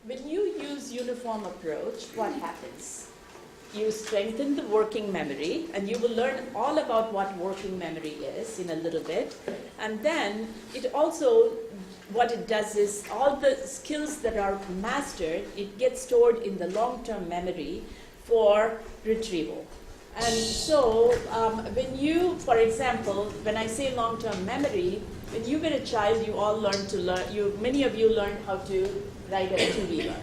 when you use uniform approach, what happens? You strengthen the working memory, and you will learn all about what working memory is in a little bit. And then it also, what it does is all the skills that are mastered, it gets stored in the long-term memory for retrieval. And so when you, for example, when I say long-term memory, when you were a child, you all learned to many of you learned how to ride a two-wheeler.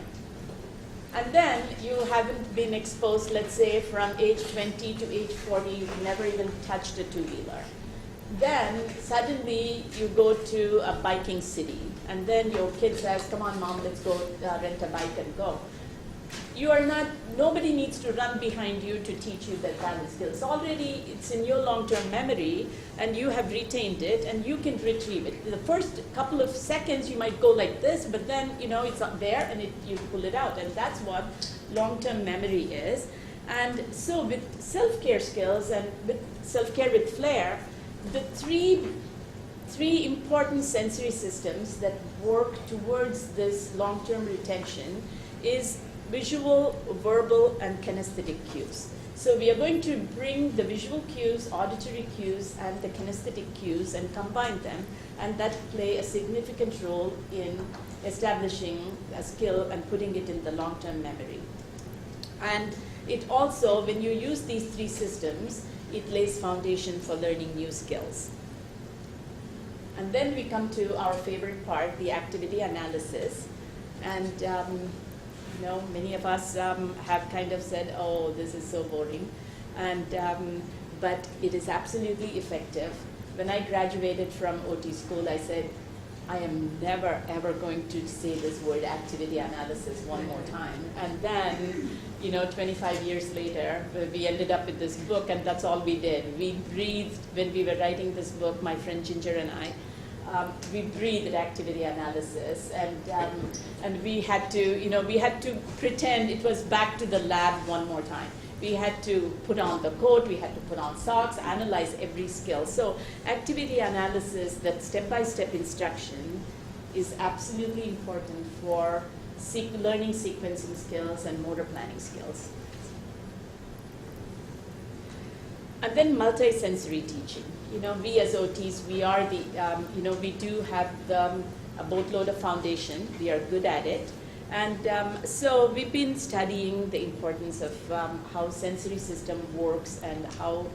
And then you haven't been exposed, let's say, from age 20 to age 40, you've never even touched a two-wheeler. Then suddenly you go to a biking city, and then your kid says, come on, Mom, let's go rent a bike and go. You are not, nobody needs to run behind you to teach you that balance skills. Already it's in your long-term memory, and you have retained it, and you can retrieve it. The first couple of seconds you might go like this, but then it's up there, and you pull it out, and that's what long-term memory is. And so with self-care skills and with self-care with Flair, the three important sensory systems that work towards this long-term retention is visual, verbal, and kinesthetic cues. So we are going to bring the visual cues, auditory cues, and the kinesthetic cues and combine them, and that play a significant role in establishing a skill and putting it in the long-term memory. And it also, when you use these three systems, it lays foundation for learning new skills. And then we come to our favorite part, the activity analysis. And many of us have kind of said, oh, this is so boring. And, but it is absolutely effective. When I graduated from OT school, I said, I am never, ever going to say this word activity analysis one more time. And then, 25 years later, we ended up with this book, and that's all we did. We breathed, when we were writing this book, my friend Ginger and I, we breathed activity analysis, and we had to pretend it was back to the lab one more time. We had to put on the coat, we had to put on socks, analyze every skill. So activity analysis, that step-by-step instruction, is absolutely important for learning sequencing skills and motor planning skills. And then multi-sensory teaching. We as OTs, we are we do have a boatload of foundation. We are good at it. And so we've been studying the importance of how sensory system works and how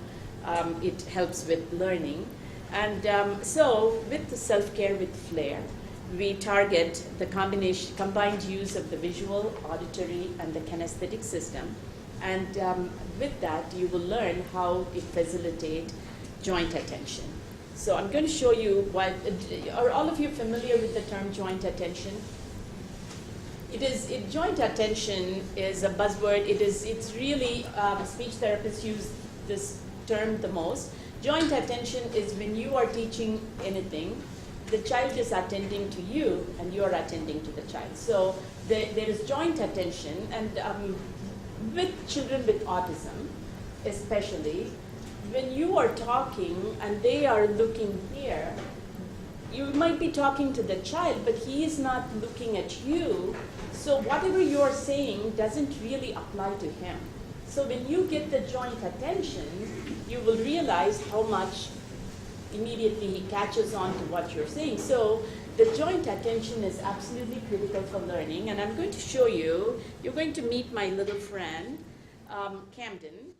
it helps with learning. And so with the self-care with Flair, we target the combined use of the visual, auditory, and the kinesthetic system. And with that, you will learn how it facilitates joint attention. So I'm going to show you are all of you familiar with the term joint attention? Joint attention is a buzzword. It's really, speech therapists use this term the most. Joint attention is when you are teaching anything, the child is attending to you, and you are attending to the child. So there is joint attention, and with children with autism, especially, when you are talking and they are looking here, you might be talking to the child, but he is not looking at you. So whatever you are saying doesn't really apply to him. So when you get the joint attention, you will realize how much immediately he catches on to what you're saying. So the joint attention is absolutely critical for learning. And I'm going to show you, you're going to meet my little friend, Camden.